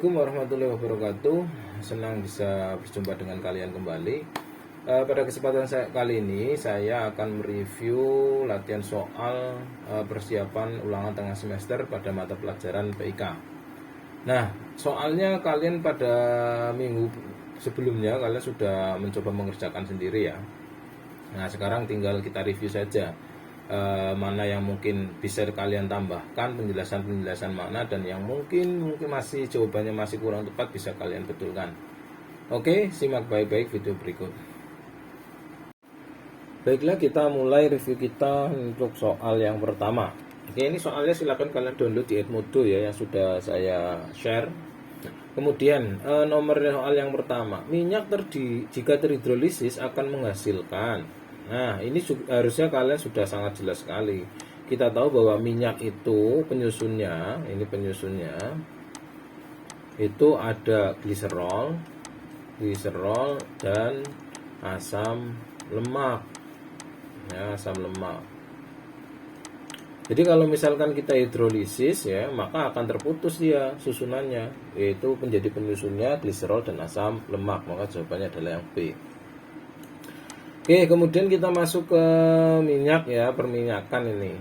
Assalamualaikum warahmatullahi wabarakatuh. Senang bisa berjumpa dengan kalian kembali. Pada kesempatan kali ini saya akan mereview latihan soal persiapan ulangan tengah semester pada mata pelajaran PIK. Nah, soalnya kalian pada minggu sebelumnya kalian sudah mencoba mengerjakan sendiri ya. Nah, sekarang tinggal kita review saja mana yang mungkin bisa kalian tambahkan, penjelasan-penjelasan mana, dan yang mungkin masih jawabannya masih kurang tepat bisa kalian betulkan. Oke, simak baik-baik video berikut. Baiklah, kita mulai review kita untuk soal yang pertama. Oke, ini soalnya silakan kalian download di Edmodo ya, yang sudah saya share. Kemudian nomor soal yang pertama, minyak jika terhidrolisis akan menghasilkan. Nah, ini harusnya kalian sudah sangat jelas sekali. Kita tahu bahwa minyak itu penyusunnya, ini penyusunnya itu ada gliserol dan asam lemak. Ya, asam lemak. Jadi kalau misalkan kita hidrolisis ya, maka akan terputus dia susunannya, yaitu menjadi penyusunnya gliserol dan asam lemak. Maka jawabannya adalah yang B. Oke, kemudian kita masuk ke minyak ya, perminyakan ini.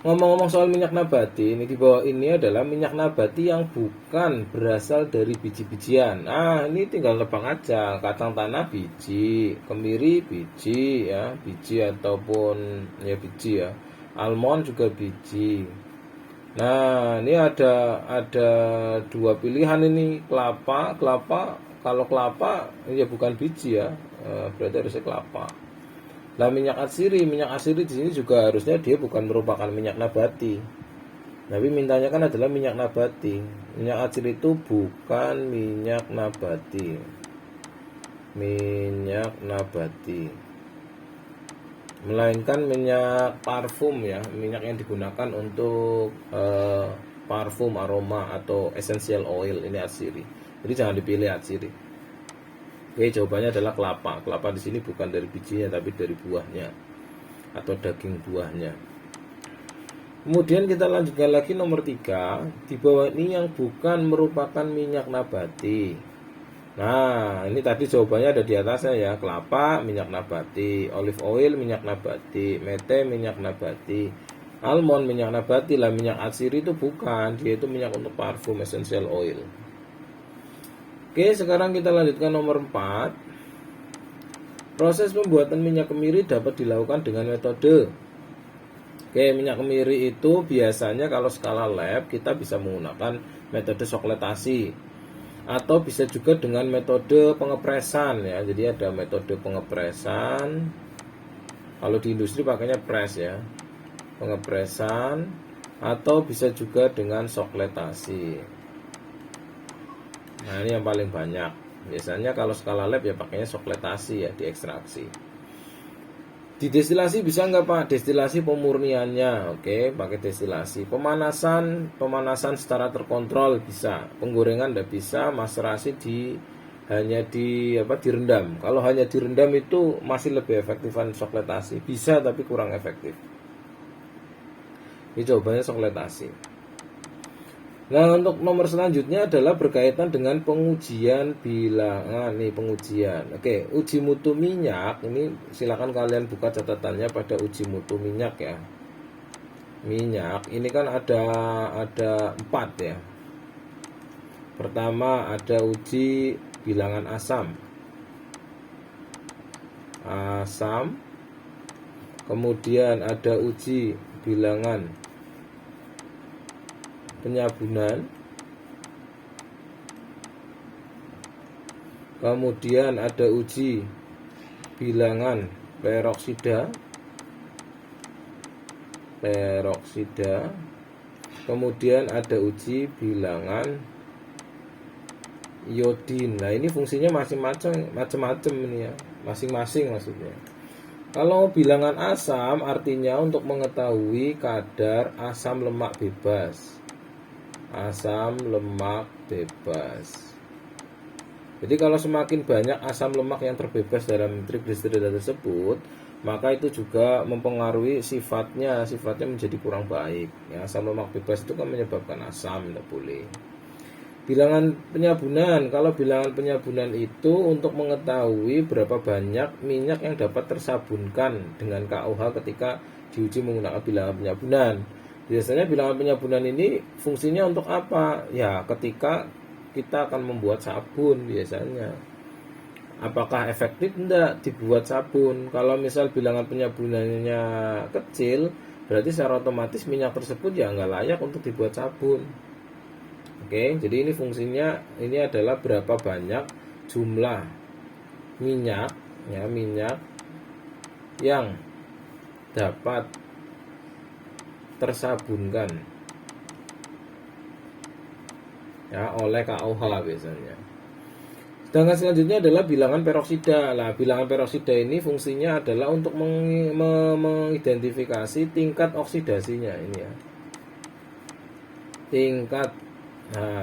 Ngomong-ngomong soal minyak nabati, ini di bawah ini adalah minyak nabati yang bukan berasal dari biji-bijian. Nah, ini tinggal nebak aja, kacang tanah biji, kemiri biji ya, biji ataupun ya biji ya. Almond juga biji. Nah, ini ada dua pilihan ini, kelapa. Kalau kelapa ya bukan biji ya, berarti harusnya kelapa. Nah, minyak atsiri di sini juga harusnya dia bukan merupakan minyak nabati. Tapi mintanya kan adalah minyak nabati. Minyak atsiri itu bukan minyak nabati. Melainkan minyak parfum ya, minyak yang digunakan untuk parfum, aroma atau essential oil, ini atsiri. Jadi jangan dipilih atsiri. Oke, jawabannya adalah kelapa. Kelapa di sini bukan dari bijinya tapi dari buahnya atau daging buahnya. Kemudian kita lanjutkan lagi nomor 3. Di bawah ini yang bukan merupakan minyak nabati. Nah, ini tadi jawabannya ada di atasnya ya. Kelapa minyak nabati, olive oil minyak nabati, mete minyak nabati, almond minyak nabati. Lah, minyak atsiri itu bukan, dia itu minyak untuk parfum, essential oil. Oke, sekarang kita lanjutkan nomor 4. Proses pembuatan minyak kemiri dapat dilakukan dengan metode. Oke, minyak kemiri itu biasanya kalau skala lab kita bisa menggunakan metode sokletasi atau bisa juga dengan metode pengepresan ya. Jadi ada metode pengepresan. Kalau di industri pakainya press ya. Pengepresan atau bisa juga dengan sokletasi. Nah, ini yang paling banyak. Biasanya kalau skala lab ya pakainya sokletasi ya, diekstraksi. Di destilasi bisa nggak Pak? Destilasi pemurniannya, oke, pakai destilasi. Pemanasan secara terkontrol bisa. Penggorengan nggak bisa. Maserasi hanya direndam. Kalau hanya direndam itu masih lebih efektifan sokletasi. Bisa tapi kurang efektif. Ini jawabannya sokletasi. Nah, untuk nomor selanjutnya adalah berkaitan dengan pengujian bilangan. Nih, pengujian. Oke, uji mutu minyak. Ini silakan kalian buka catatannya pada uji mutu minyak ya. Minyak ini kan ada 4 ya. Pertama ada uji bilangan asam. Kemudian ada uji bilangan penyabunan, kemudian ada uji bilangan peroksida, kemudian ada uji bilangan iodin. Nah, ini fungsinya macam-macam ini ya, masing-masing maksudnya. Kalau bilangan asam artinya untuk mengetahui kadar asam lemak bebas. Jadi kalau semakin banyak asam lemak yang terbebas dalam trigliserida tersebut, maka itu juga mempengaruhi sifatnya menjadi kurang baik. Ya, asam lemak bebas itu kan menyebabkan asam, tidak boleh. Bilangan penyabunan, kalau bilangan penyabunan itu untuk mengetahui berapa banyak minyak yang dapat tersabunkan dengan KUH ketika diuji menggunakan bilangan penyabunan. Biasanya bilangan penyabunan ini fungsinya untuk apa? Ya, ketika kita akan membuat sabun biasanya. Apakah efektif? Enggak dibuat sabun. Kalau misal bilangan penyabunannya kecil, berarti secara otomatis minyak tersebut ya nggak layak untuk dibuat sabun. Oke, jadi ini fungsinya, ini adalah berapa banyak jumlah minyak, ya, minyak yang dapat tersabunkan ya oleh KUH biasanya. Sedangkan selanjutnya adalah bilangan peroksida. Nah, bilangan peroksida ini fungsinya adalah untuk mengidentifikasi tingkat oksidasinya ini ya.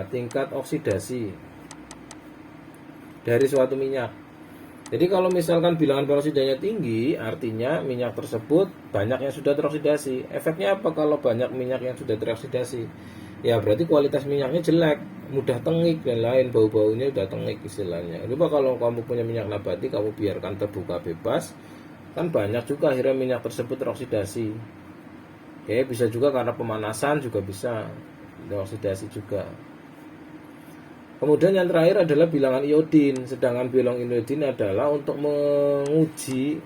Tingkat oksidasi dari suatu minyak. Jadi kalau misalkan bilangan peroksidanya tinggi, artinya minyak tersebut banyak yang sudah teroksidasi. Efeknya apa kalau banyak minyak yang sudah teroksidasi? Ya berarti kualitas minyaknya jelek, mudah tengik dan lain, bau-baunya udah tengik istilahnya. Coba kalau kamu punya minyak nabati, kamu biarkan terbuka bebas, kan banyak juga akhirnya minyak tersebut teroksidasi. Oke, bisa juga karena pemanasan juga bisa teroksidasi juga. Kemudian yang terakhir adalah bilangan iodin. Sedangkan bilangan iodin adalah untuk menguji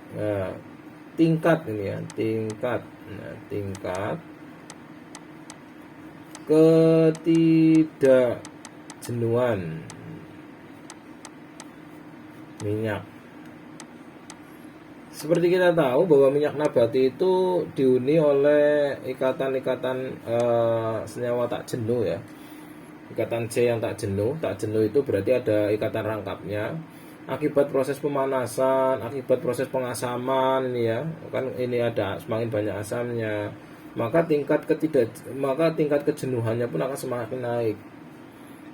tingkat ini ya, tingkat ketidakjenuhan minyak. Seperti kita tahu bahwa minyak nabati itu dihuni oleh ikatan-ikatan senyawa tak jenuh ya. Ikatan C yang tak jenuh itu berarti ada ikatan rangkapnya. Akibat proses pemanasan, akibat proses pengasaman ini ya, kan ini ada semakin banyak asamnya, maka tingkat kejenuhannya pun akan semakin naik.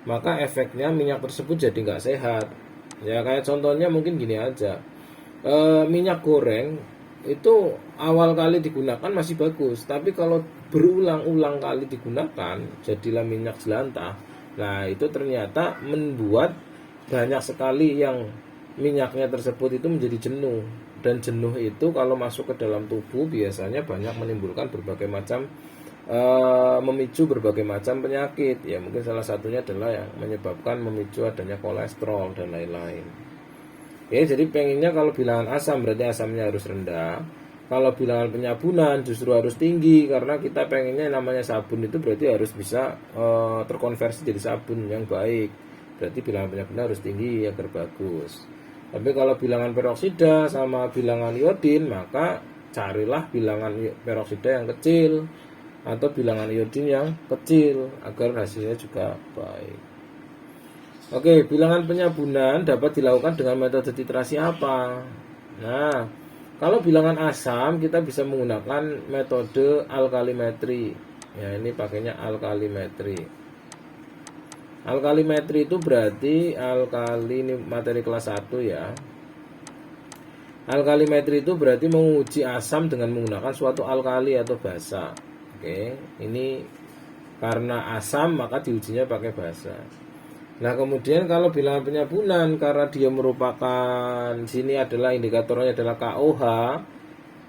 Maka efeknya minyak tersebut jadi nggak sehat. Ya kayak contohnya mungkin gini aja. Minyak goreng itu awal kali digunakan masih bagus, tapi kalau berulang-ulang kali digunakan jadilah minyak jelantah. Nah itu ternyata membuat banyak sekali yang minyaknya tersebut itu menjadi jenuh. Dan jenuh itu kalau masuk ke dalam tubuh biasanya banyak menimbulkan berbagai macam memicu berbagai macam penyakit. Ya mungkin salah satunya adalah yang menyebabkan memicu adanya kolesterol dan lain-lain. Ya, jadi pengennya kalau bilangan asam berarti asamnya harus rendah. Kalau bilangan penyabunan justru harus tinggi, karena kita pengennya namanya sabun itu berarti harus bisa terkonversi jadi sabun yang baik. Berarti bilangan penyabunan harus tinggi agar bagus. Tapi kalau bilangan peroksida sama bilangan iodin, maka carilah bilangan peroksida yang kecil atau bilangan iodin yang kecil agar hasilnya juga baik. Oke, bilangan penyabunan dapat dilakukan dengan metode titrasi apa? Nah, kalau bilangan asam kita bisa menggunakan metode alkalimetri. Ya, ini pakainya alkalimetri. Alkalimetri itu berarti ini materi kelas 1 ya. Alkalimetri itu berarti menguji asam dengan menggunakan suatu alkali atau basa. Oke, ini karena asam maka diujinya pakai basa. Nah kemudian kalau bilangan penyabunan, karena dia merupakan, sini adalah indikatornya adalah KOH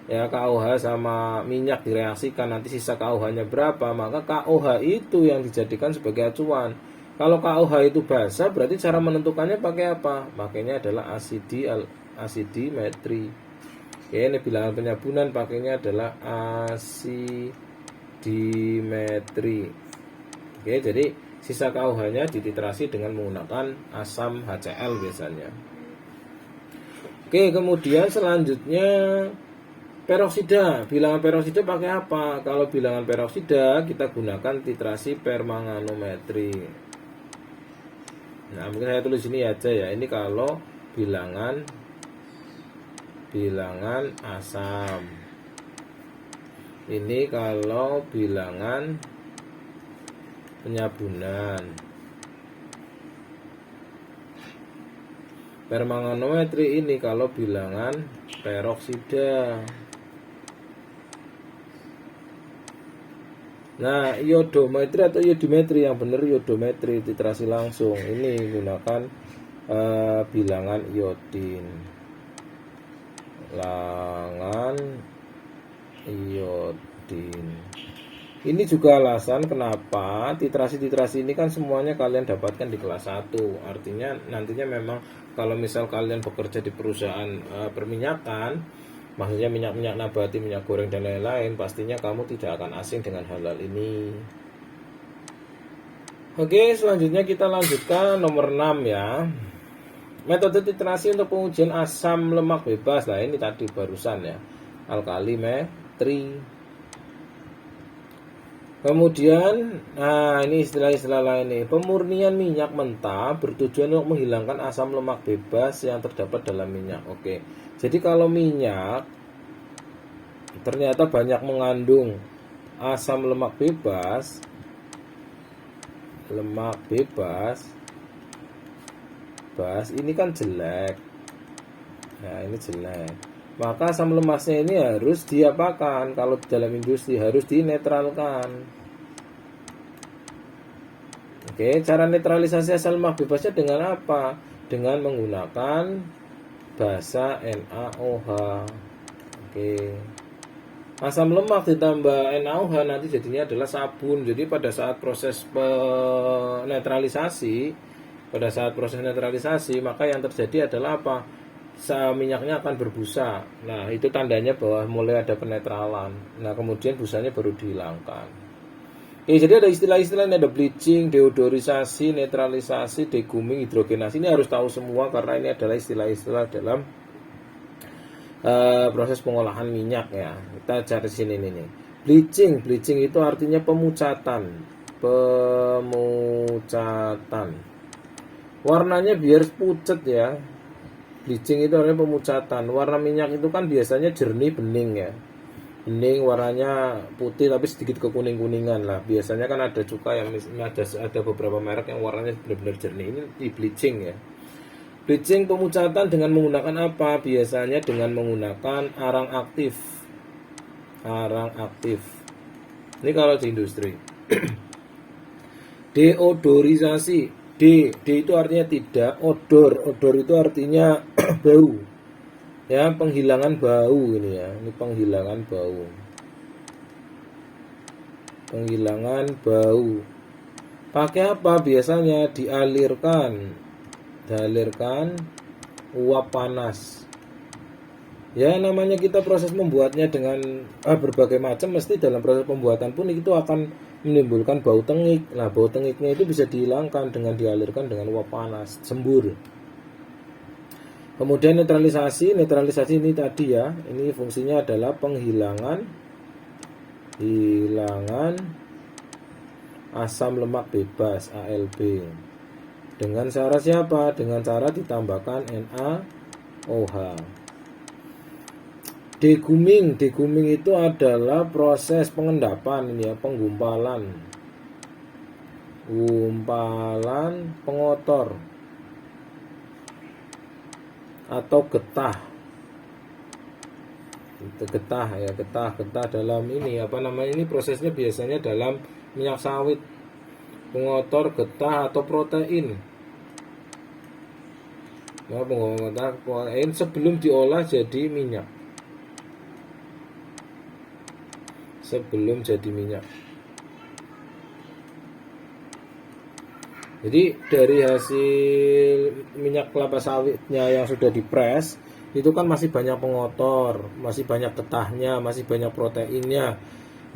ya, KOH sama minyak direaksikan, nanti sisa KOH-nya berapa, maka KOH itu yang dijadikan sebagai acuan. Kalau KOH itu basa, berarti cara menentukannya pakai apa? Pakainya adalah asidimetri. Ya, ini bilangan penyabunan pakainya adalah asidimetri. Oke, jadi sisa KOH-nya dititrasi dengan menggunakan asam HCl biasanya. Oke, kemudian selanjutnya peroksida. Bilangan peroksida pakai apa? Kalau bilangan peroksida kita gunakan titrasi permanganometri. Nah, mungkin saya tulis ini aja ya. Ini kalau bilangan asam. Ini kalau bilangan penyabunan. Permanganometri ini kalau bilangan peroksida. Nah, iodometri atau iodimetri, yang benar iodometri, titrasi langsung. Ini gunakan bilangan iodin. Bilangan iodin. Ini juga alasan kenapa titrasi-titrasi ini kan semuanya kalian dapatkan di kelas 1. Artinya nantinya memang kalau misal kalian bekerja di perusahaan perminyakan, maksudnya minyak-minyak nabati, minyak goreng dan lain-lain, pastinya kamu tidak akan asing dengan hal-hal ini. Oke, selanjutnya kita lanjutkan nomor 6 ya. Metode titrasi untuk pengujian asam lemak bebas. Nah, ini tadi barusan ya, alkalimetri. Kemudian, nah ini istilah-istilah lain nih. Pemurnian minyak mentah bertujuan untuk menghilangkan asam lemak bebas yang terdapat dalam minyak. Oke, jadi kalau minyak ternyata banyak mengandung asam lemak bebas, ini kan jelek. Nah, ini jelek. Maka asam lemasnya ini harus diapakan? Kalau dalam industri harus dinetralkan. Oke, cara netralisasi asam lemak bebasnya dengan apa? Dengan menggunakan basa NaOH. Oke. Asam lemak ditambah NaOH nanti jadinya adalah sabun. Jadi pada saat proses netralisasi, maka yang terjadi adalah apa? Minyaknya akan berbusa. Nah, itu tandanya bahwa mulai ada penetralan. Nah, kemudian busanya baru dihilangkan. Oke, jadi ada istilah-istilah ini, ada bleaching, deodorisasi, netralisasi, deguming, hidrogenasi. Ini harus tahu semua karena ini adalah istilah-istilah dalam proses pengolahan minyak ya. Kita cari sini nih. Bleaching itu artinya pemucatan. Warnanya biar pucat ya. Bleaching itu artinya pemucatan. Warna minyak itu kan biasanya jernih bening ya. Bening, warnanya putih tapi sedikit kekuning-kuningan lah. Biasanya kan ada cuka yang ada beberapa merek yang warnanya benar-benar jernih. Ini di bleaching ya. Bleaching pemucatan dengan menggunakan apa? Biasanya dengan menggunakan arang aktif. Ini kalau di industri. Deodorisasi. D itu artinya tidak, odor itu artinya bau. Ya, penghilangan bau ini ya. Ini penghilangan bau. Pakai apa? Biasanya dialirkan uap panas. Ya, namanya kita proses membuatnya dengan berbagai macam, mesti dalam proses pembuatan pun itu akan menimbulkan bau tengik. Nah, bau tengiknya itu bisa dihilangkan dengan dialirkan dengan uap panas, sembur. Kemudian netralisasi ini tadi ya, ini fungsinya adalah penghilangan asam lemak bebas ALB. Dengan cara siapa? Dengan cara ditambahkan NaOH. Deguming itu adalah proses pengendapan ini ya, penggumpalan pengotor atau getah dalam ini ini prosesnya biasanya dalam minyak sawit, pengotor getah atau protein. Nah, pengotor protein sebelum diolah jadi minyak. Jadi dari hasil minyak kelapa sawitnya yang sudah dipres, itu kan masih banyak pengotor, masih banyak getahnya, masih banyak proteinnya.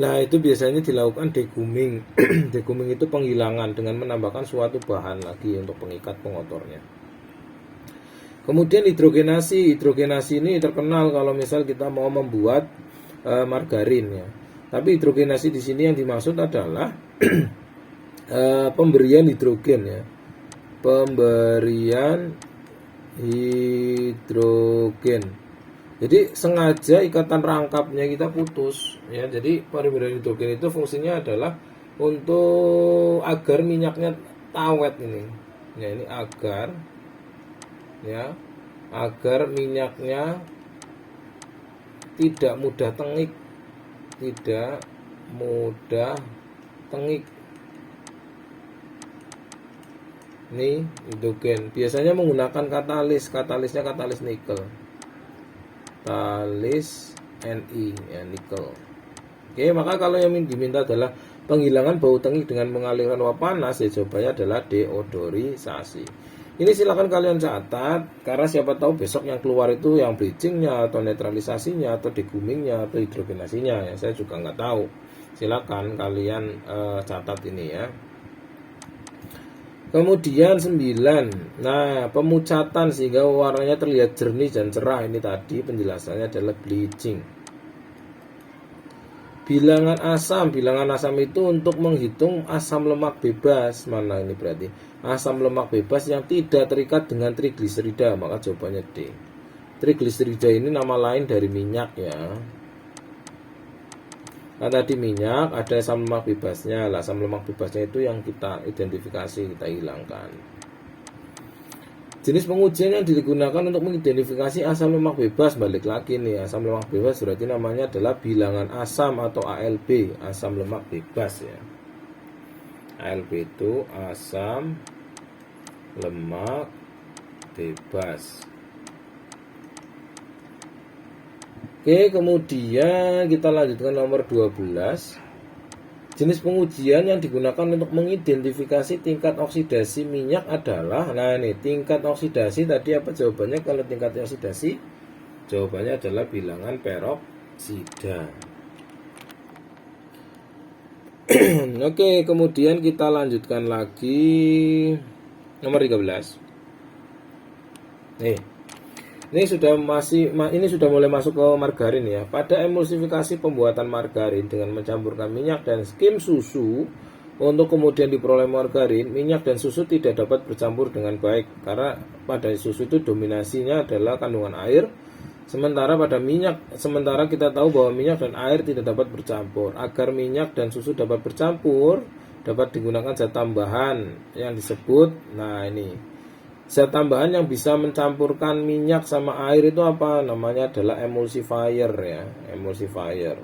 Nah, itu biasanya dilakukan deguming. Deguming itu penghilangan dengan menambahkan suatu bahan lagi untuk pengikat pengotornya. Kemudian hidrogenasi ini terkenal kalau misal kita mau membuat margarin ya. Tapi hidrogenasi di sini yang dimaksud adalah pemberian hidrogen ya. Jadi sengaja ikatan rangkapnya kita putus ya. Jadi pemberian hidrogen itu fungsinya adalah untuk agar minyaknya awet ini. Ya, ini agar minyaknya tidak mudah tengik, tengik. Ini hidrogen. Biasanya menggunakan katalis. Katalisnya katalis nikel. Katalis Ni ya, nikel. Oke, maka kalau yang diminta adalah penghilangan bau tengik dengan mengalirkan uap panas, ya jawabannya adalah deodorisasi. Ini silakan kalian catat, karena siapa tahu besok yang keluar itu yang bleachingnya atau netralisasinya atau degumingnya atau hidrogenasinya, ya saya juga nggak tahu. Silakan kalian catat ini ya. Kemudian 9. Nah, pemucatan sehingga warnanya terlihat jernih dan cerah. Ini tadi penjelasannya adalah bleaching. Bilangan asam itu untuk menghitung asam lemak bebas. Mana ini berarti? Asam lemak bebas yang tidak terikat dengan trigliserida, maka jawabannya D. Trigliserida ini nama lain dari minyak ya. Nah, tadi minyak ada asam lemak bebasnya. Lah, asam lemak bebasnya itu yang kita identifikasi, kita hilangkan. Jenis pengujian yang digunakan untuk mengidentifikasi asam lemak bebas, balik lagi nih, asam lemak bebas berarti namanya adalah bilangan asam atau ALB, asam lemak bebas ya. ALB itu asam lemak bebas. Oke, kemudian kita lanjutkan nomor 12. Jenis pengujian yang digunakan untuk mengidentifikasi tingkat oksidasi minyak adalah, nah ini tingkat oksidasi tadi apa jawabannya kalau tingkat oksidasi? Jawabannya adalah bilangan peroksida. Oke, kemudian kita lanjutkan lagi nomor 13. Ini sudah mulai masuk ke margarin ya. Pada emulsifikasi pembuatan margarin dengan mencampurkan minyak dan skim susu untuk kemudian diperoleh margarin, minyak dan susu tidak dapat bercampur dengan baik karena pada susu itu dominasinya adalah kandungan air. Sementara kita tahu bahwa minyak dan air tidak dapat bercampur. Agar minyak dan susu dapat bercampur, dapat digunakan zat tambahan yang disebut, nah ini zat tambahan yang bisa mencampurkan minyak sama air itu apa? Namanya adalah emulsifier ya, emulsifier.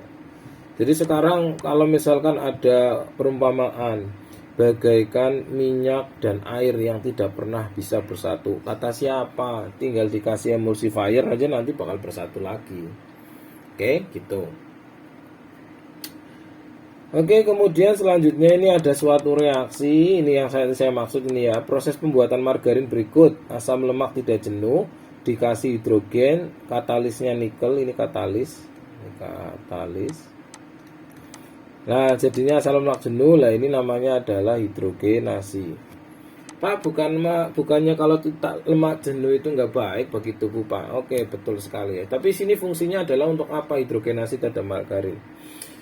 Jadi sekarang kalau misalkan ada perumpamaan bagaikan minyak dan air yang tidak pernah bisa bersatu, kata siapa? Tinggal dikasih emulsifier aja nanti bakal bersatu lagi. Oke, gitu. Oke, kemudian selanjutnya ini ada suatu reaksi, ini yang saya maksud ini ya, proses pembuatan margarin berikut. Asam lemak tidak jenuh, dikasih hidrogen, katalisnya nikel, ini katalis. Nah, jadinya asam lemak jenuh, lah ini namanya adalah hidrogenasi. Pak, bukannya kalau lemak jenuh itu nggak baik bagi tubuh, Pak? Oke, betul sekali ya. Tapi sini fungsinya adalah untuk apa hidrogenasi terhadap margarin?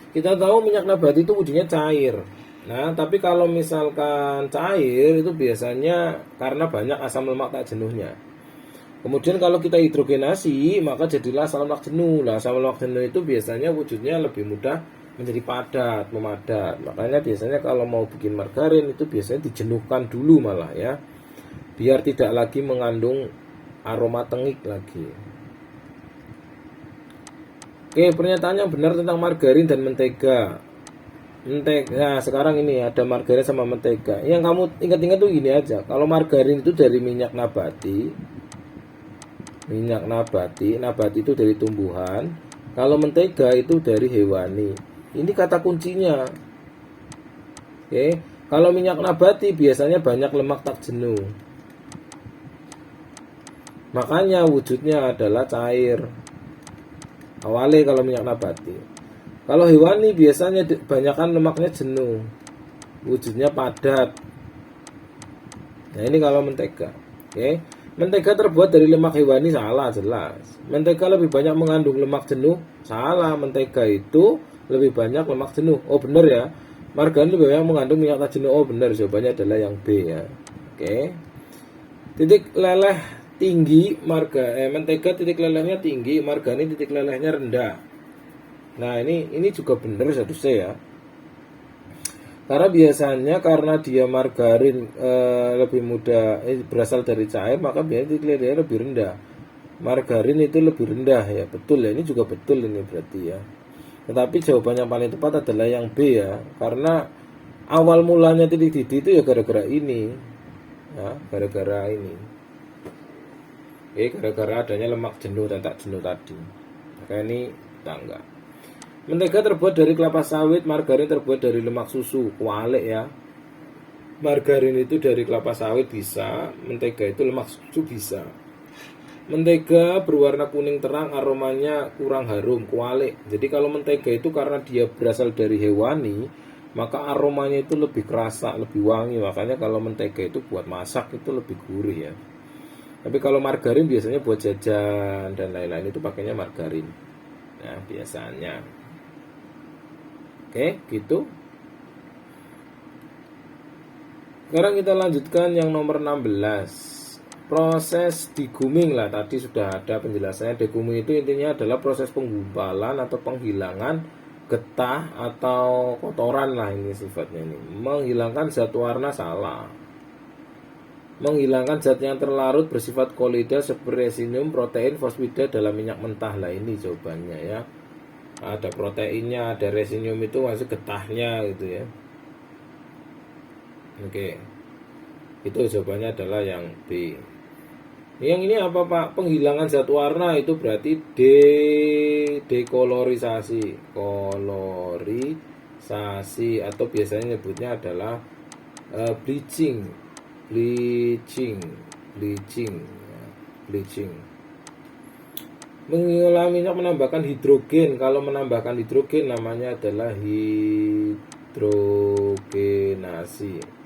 Kita tahu minyak nabati itu wujudnya cair. Nah, tapi kalau misalkan cair itu biasanya karena banyak asam lemak tak jenuhnya. Kemudian kalau kita hidrogenasi, maka jadilah asam lemak jenuh. Lah, asam lemak jenuh itu biasanya wujudnya lebih mudah menjadi padat, memadat. Makanya biasanya kalau mau bikin margarin itu biasanya dijenuhkan dulu malah ya. Biar tidak lagi mengandung aroma tengik lagi. Oke, pernyataan yang benar tentang margarin dan mentega. Nah, sekarang ini ada margarin sama mentega. Yang kamu ingat-ingat tuh gini aja. Kalau margarin itu dari minyak nabati. Nabati itu dari tumbuhan. Kalau mentega itu dari hewani. Ini kata kuncinya. Oke, kalau minyak nabati biasanya banyak lemak tak jenuh. Makanya wujudnya adalah cair. Awalnya kalau minyak nabati. Kalau hewani biasanya kebanyakan lemaknya jenuh, wujudnya padat. Nah, ini kalau mentega. Oke. Mentega terbuat dari lemak hewani, salah jelas. Mentega lebih banyak mengandung lemak jenuh, salah. Mentega itu lebih banyak lemak jenuh. Oh, benar ya. Margarin lebih banyak mengandung minyak tak jenuh. Oh, benar. Jawabannya adalah yang B ya. Oke. Titik leleh tinggi, mentega titik lelehnya tinggi, margarin titik lelehnya rendah. Nah, ini juga benar satu C ya. Karena biasanya karena dia margarin lebih mudah berasal dari cair, maka biasanya titik lelehnya lebih rendah. Margarin itu lebih rendah ya, betul ya. Ini juga betul ini berarti ya. Tetapi jawaban yang paling tepat adalah yang B ya, karena Awal mulanya titik didih itu ya gara-gara ini, ya, gara-gara ini. Gara-gara adanya lemak jenuh dan tak jenuh tadi. Maka ini tangga. Mentega terbuat dari kelapa sawit, margarin terbuat dari lemak susu. Kualik ya. Margarin itu dari kelapa sawit bisa, mentega itu lemak susu bisa. Mentega berwarna kuning terang, aromanya kurang harum, kualik. Jadi kalau mentega itu karena dia berasal dari hewani, maka aromanya itu lebih kerasa, lebih wangi. Makanya kalau mentega itu buat masak itu lebih gurih ya. Tapi kalau margarin biasanya buat jajan dan lain-lain itu pakainya margarin. Nah, biasanya. Oke, gitu. Sekarang kita lanjutkan yang nomor 16. Proses deguming lah, tadi sudah ada penjelasannya. Deguming itu intinya adalah proses penggumpalan atau penghilangan getah atau kotoran lah, ini sifatnya ini. Menghilangkan zat warna salah. Menghilangkan zat yang terlarut bersifat kolida seperti resinium, protein, fosfida dalam minyak mentah lah, ini jawabannya ya. Ada proteinnya, ada resinium itu masuk getahnya gitu ya. Oke. Itu jawabannya adalah yang B. Yang ini apa Pak? Penghilangan zat warna itu berarti dekolorisasi. Kolorisasi atau biasanya nyebutnya adalah bleaching. Mengolah minyak menambahkan hidrogen. Kalau menambahkan hidrogen namanya adalah hidrogenasi.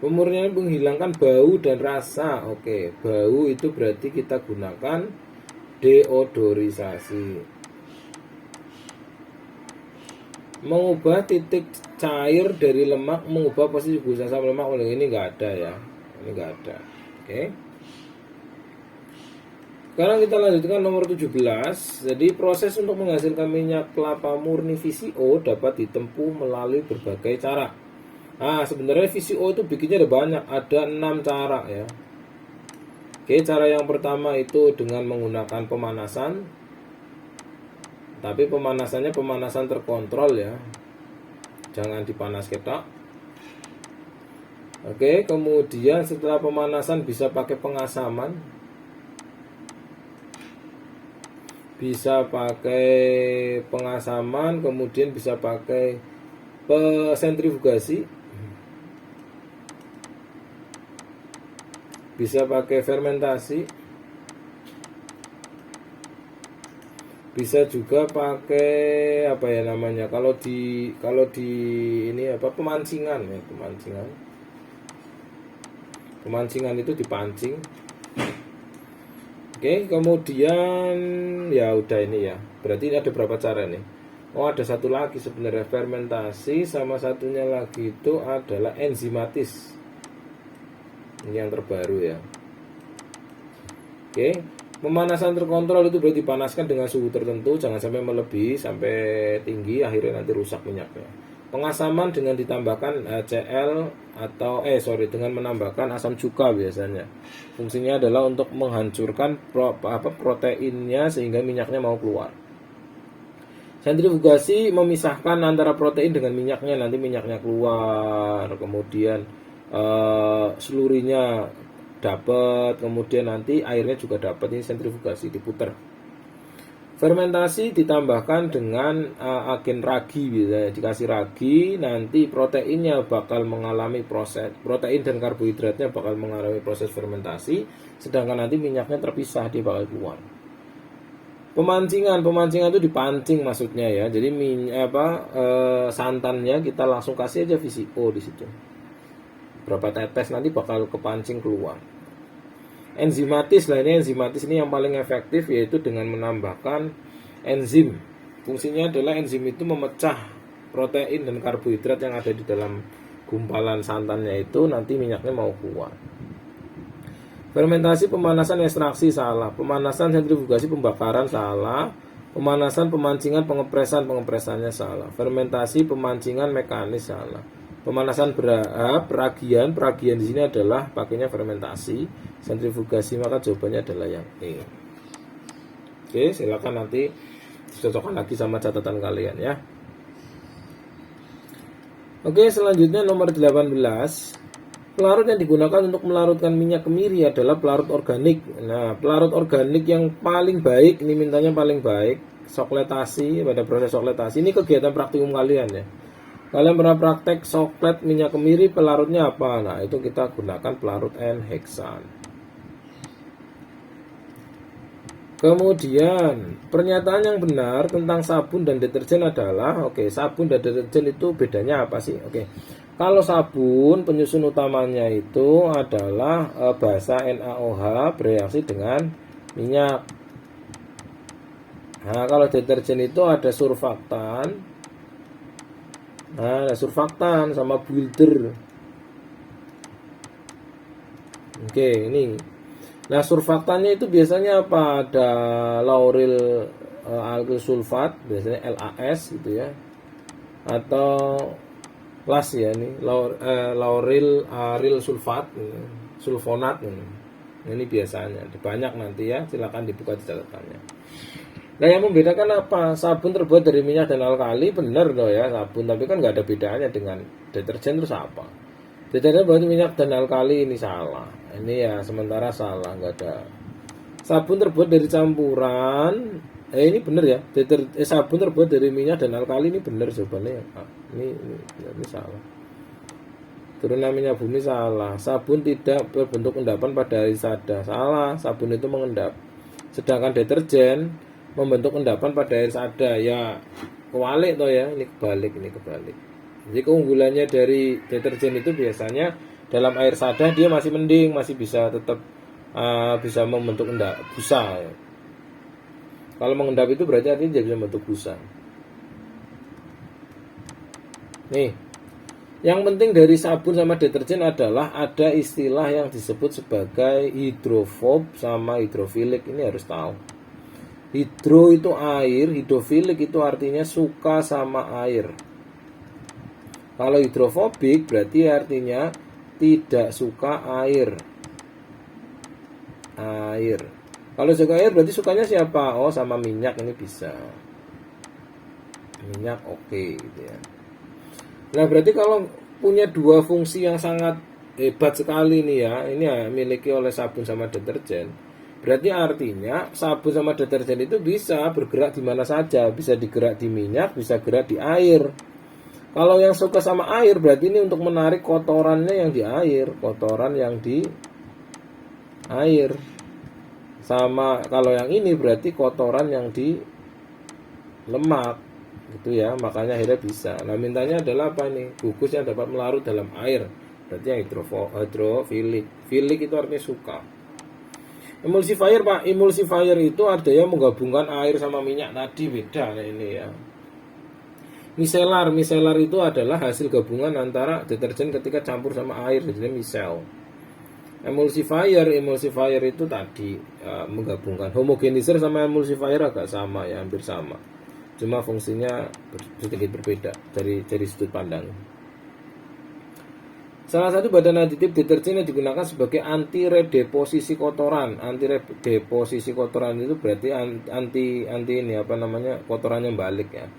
Pemurnian menghilangkan bau dan rasa. Oke, bau itu berarti kita gunakan deodorisasi. Mengubah titik cair dari lemak, mengubah posisi gula sama lemak. Ini enggak ada ya. Ini enggak ada. Oke. Sekarang kita lanjutkan nomor 17. Jadi proses untuk menghasilkan minyak kelapa murni VCO dapat ditempuh melalui berbagai cara. Nah, sebenarnya VCO itu bikinnya ada banyak, ada 6 cara ya. Oke, cara yang pertama itu dengan menggunakan pemanasan. Tapi pemanasannya pemanasan terkontrol ya. Jangan dipanas ketok. Oke, kemudian setelah pemanasan bisa pakai pengasaman. Bisa pakai pengasaman, kemudian bisa pakai sentrifugasi. Bisa pakai fermentasi, bisa juga pakai apa ya namanya, kalau di ini apa, pemancingan ya, pemancingan itu dipancing. Oke, kemudian ya udah ini ya, berarti ada berapa cara nih? Oh, ada satu lagi sebenarnya, fermentasi, sama satunya lagi itu adalah enzimatis. Ini yang terbaru ya. Oke, pemanasan terkontrol itu berarti dipanaskan dengan suhu tertentu, jangan sampai melebihi sampai tinggi, akhirnya nanti rusak minyaknya. Pengasaman dengan ditambahkan HCl atau dengan menambahkan asam cuka biasanya. Fungsinya adalah untuk menghancurkan proteinnya sehingga minyaknya mau keluar. Sentrifugasi memisahkan antara protein dengan minyaknya, nanti minyaknya keluar, kemudian selurinya dapat, kemudian nanti airnya juga dapat. Ini sentrifugasi, diputar. Fermentasi ditambahkan dengan agen ragi, biasanya dikasih ragi, nanti proteinnya bakal mengalami proses, protein dan karbohidratnya bakal mengalami proses fermentasi, sedangkan nanti minyaknya terpisah, dia bakal keluar. Pemancingan itu dipancing maksudnya ya. Jadi santannya kita langsung kasih aja VCO di situ. Berapa tetes nanti bakal kepancing keluar. Enzimatis lah, ini enzimatis ini yang paling efektif, yaitu dengan menambahkan enzim. Fungsinya adalah enzim itu memecah protein dan karbohidrat yang ada di dalam gumpalan santannya itu, nanti minyaknya mau keluar. Fermentasi, pemanasan, ekstraksi salah. Pemanasan, sentrifugasi, pembakaran salah. Pemanasan, pemancingan, pengepresannya salah. Fermentasi, pemancingan, mekanis salah. Pemanasan peragian di sini adalah pakainya fermentasi. Sentrifugasi, maka jawabannya adalah yang E. Oke, silakan nanti cocokkan lagi sama catatan kalian ya. Oke, selanjutnya nomor 18. Pelarut yang digunakan untuk melarutkan minyak kemiri adalah pelarut organik. Nah, pelarut organik yang paling baik, ini mintanya paling baik, sokletasi, pada proses sokletasi. Ini kegiatan praktikum kalian ya. Kalian pernah praktek soklet minyak kemiri, pelarutnya apa? Nah, itu kita gunakan pelarut N-heksan. Kemudian, pernyataan yang benar tentang sabun dan deterjen adalah, oke, sabun dan deterjen itu bedanya apa sih? Oke, kalau sabun penyusun utamanya itu adalah basa NaOH bereaksi dengan minyak. Nah, kalau deterjen itu ada surfaktan. Nah, ada surfaktan sama builder. Oke, ini. Nah, surfaktannya itu biasanya apa? Ada lauril alkyl sulfat, biasanya LAS gitu ya. Atau LAS ya ini, lauril aril sulfat, sulfonat. Ini biasanya banyak nanti ya, silakan dibuka di catatannya. Nah, yang membedakan apa? Sabun terbuat dari minyak dan alkali, benar loh ya sabun, tapi kan nggak ada bedanya dengan deterjen, terus apa? Deterjen berarti minyak dan alkali, ini salah. Ini ya sementara salah, nggak ada. Sabun terbuat dari campuran, ini benar ya. Sabun terbuat dari minyak dan alkali, ini benar jawabannya. Ini salah. Turunan minyak bumi, salah. Sabun tidak berbentuk endapan pada air sada, salah. Sabun itu mengendap. Sedangkan deterjen membentuk endapan pada air sada, ya kebalik toh ya, ini kebalik. Jadi keunggulannya dari deterjen itu biasanya dalam air sada dia masih mending, masih bisa tetap bisa membentuk busa ya. Kalau mengendap itu berarti artinya dia bisa membentuk busa. Nih, yang penting dari sabun sama deterjen adalah ada istilah yang disebut sebagai hidrofob sama hidrofilik. Ini harus tahu. Hidro itu air, hidrofilik itu artinya suka sama air. Kalau hidrofobik berarti artinya tidak suka air. Kalau suka air berarti sukanya siapa? Oh, sama minyak, ini bisa. Minyak oke gitu ya. Nah, berarti kalau punya dua fungsi yang sangat hebat sekali nih ya, ini ya miliki oleh sabun sama deterjen. Berarti artinya sabun sama deterjen itu bisa bergerak di mana saja, bisa digerak di minyak, bisa gerak di air. Kalau yang suka sama air berarti ini untuk menarik kotorannya yang di air, kotoran yang di air. Sama kalau yang ini berarti kotoran yang di lemak, gitu ya. Makanya akhirnya bisa. Nah, mintanya adalah apa nih? Gugus yang dapat melarut dalam air. Berarti yang hidrofilik. Filik itu artinya suka. Emulsifier Pak, emulsifier itu artinya menggabungkan air sama minyak tadi, beda nah ini ya. Micellar itu adalah hasil gabungan antara deterjen ketika campur sama air, jadi misel. Emulsifier itu tadi menggabungkan. Homogenizer sama emulsifier agak sama ya, hampir sama. Cuma fungsinya sedikit berbeda dari sudut pandang. Salah satu badan aditif deterjen yang digunakan sebagai anti redeposisi kotoran. Anti redeposisi kotoran itu berarti anti ini apa namanya, kotoran yang balik ya.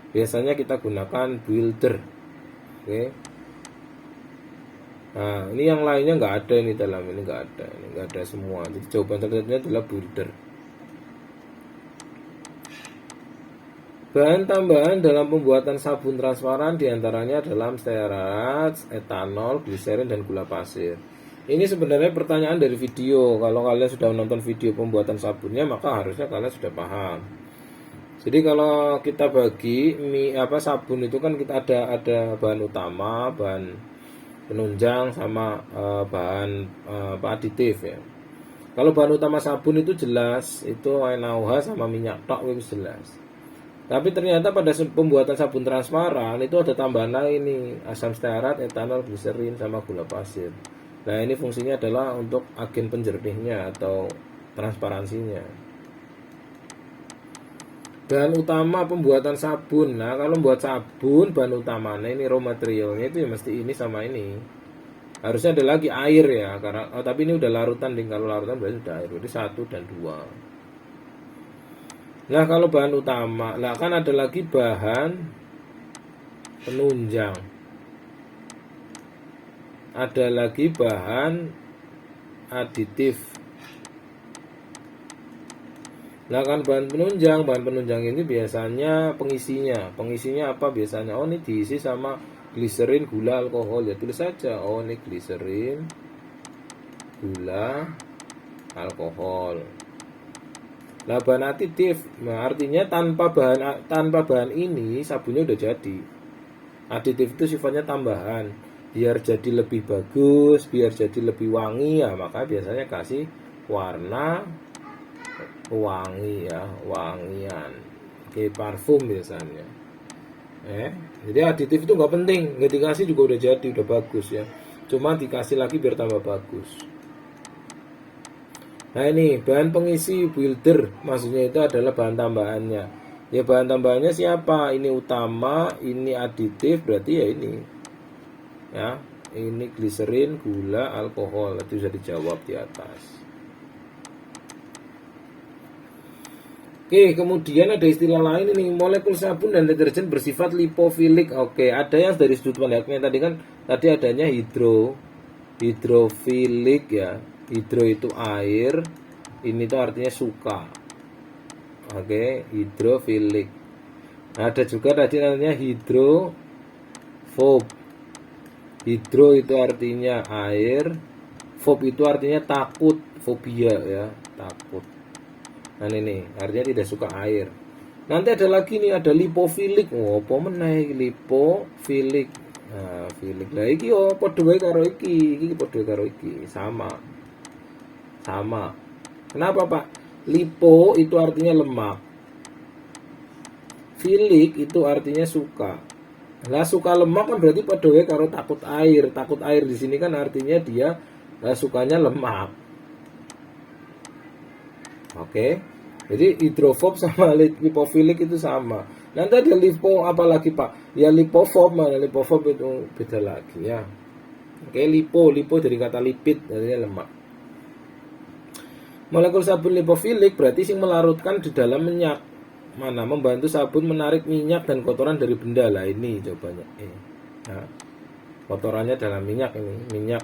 Biasanya kita gunakan builder. Oke. Nah, ini yang lainnya nggak ada, ini dalam ini nggak ada semua. Jadi jawaban tertentunya adalah builder. Bahan tambahan dalam pembuatan sabun transparan diantaranya adalah stearat, etanol, gliserin, dan gula pasir. Ini sebenarnya pertanyaan dari video. Kalau kalian sudah menonton video pembuatan sabunnya, maka harusnya kalian sudah paham. Jadi kalau kita bagi sabun itu kan kita ada bahan utama, bahan penunjang, sama bahan aditif ya. Kalau bahan utama sabun itu jelas itu NaOH sama minyak tok, itu jelas. Tapi ternyata pada pembuatan sabun transparan itu ada tambahan lain nih, asam stearat, etanol, gliserin, sama gula pasir. Nah, ini fungsinya adalah untuk agen penjernihnya atau transparansinya. Bahan utama pembuatan sabun. Nah, kalau buat sabun bahan utamanya ini raw materialnya itu ya mesti ini sama ini. Harusnya ada lagi air ya, karena tapi ini udah larutan nih. Kalau larutan berarti udah air. Jadi 1 dan 2. Nah, kalau bahan utama, nah kan ada lagi bahan penunjang. ada lagi bahan aditif. Nah kan bahan penunjang ini biasanya pengisinya apa biasanya? Oh ini diisi sama gliserin, gula, alkohol, ya tulis saja. Oh ini gliserin, gula, alkohol. Nah bahan aditif, nah artinya tanpa bahan ini sabunnya udah jadi. Aditif itu sifatnya tambahan, biar jadi lebih bagus, biar jadi lebih wangi ya, maka biasanya kasih warna wangi ya, wangian kayak parfum biasanya. Jadi aditif itu nggak penting, nggak dikasih juga udah jadi, udah bagus ya, cuma dikasih lagi biar tambah bagus. Nah ini bahan pengisi builder, maksudnya itu adalah bahan tambahannya. Ya bahan tambahannya siapa? Ini utama, ini aditif, berarti ya ini ya, ini gliserin, gula, alkohol. Itu bisa dijawab di atas. Oke, kemudian ada istilah lain ini, molekul sabun dan deterjen bersifat lipofilik. Oke, ada yang dari sudut pandangnya tadi adanya hidrofilik ya. Hidro itu air, ini tuh artinya suka. Oke, hidrofilik. Nah, ada juga tadi namanya hidrofob. Hidro itu artinya air, fob itu artinya takut, fobia ya, takut. Nah ini artinya tidak suka air. Nanti ada lagi nih, ada lipofilik. Oh, apa meneh lipofilik. Nah, filik. Lah iki oh padha wae karo iki padha karo iki, sama. Kenapa, Pak? Lipo itu artinya lemak. Filik itu artinya suka. Lah suka lemak kan berarti padha wae karo takut air. Takut air di sini kan artinya dia sukanya lemak. Oke, jadi hidrofob sama lipofilik itu sama. Nanti ada lipo apalagi Pak? Ya lipofob, mana lipofob itu beda lagi ya. Oke, lipo dari kata lipid, artinya lemak. Molekul sabun lipofilik berarti sing melarutkan di dalam minyak. Mana membantu sabun menarik minyak dan kotoran dari benda lah ini jawabannya. Nah, kotorannya dalam minyak ini, minyak.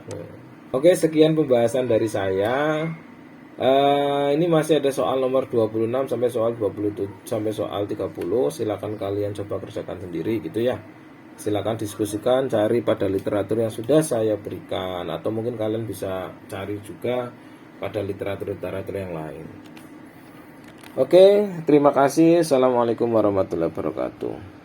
Oke, sekian pembahasan dari saya. Ini masih ada soal nomor 26 sampai soal 27 sampai soal 30. Silakan kalian coba kerjakan sendiri gitu ya. Silakan diskusikan, cari pada literatur yang sudah saya berikan, atau mungkin kalian bisa cari juga pada literatur yang lain. Oke, terima kasih. Assalamualaikum warahmatullahi wabarakatuh.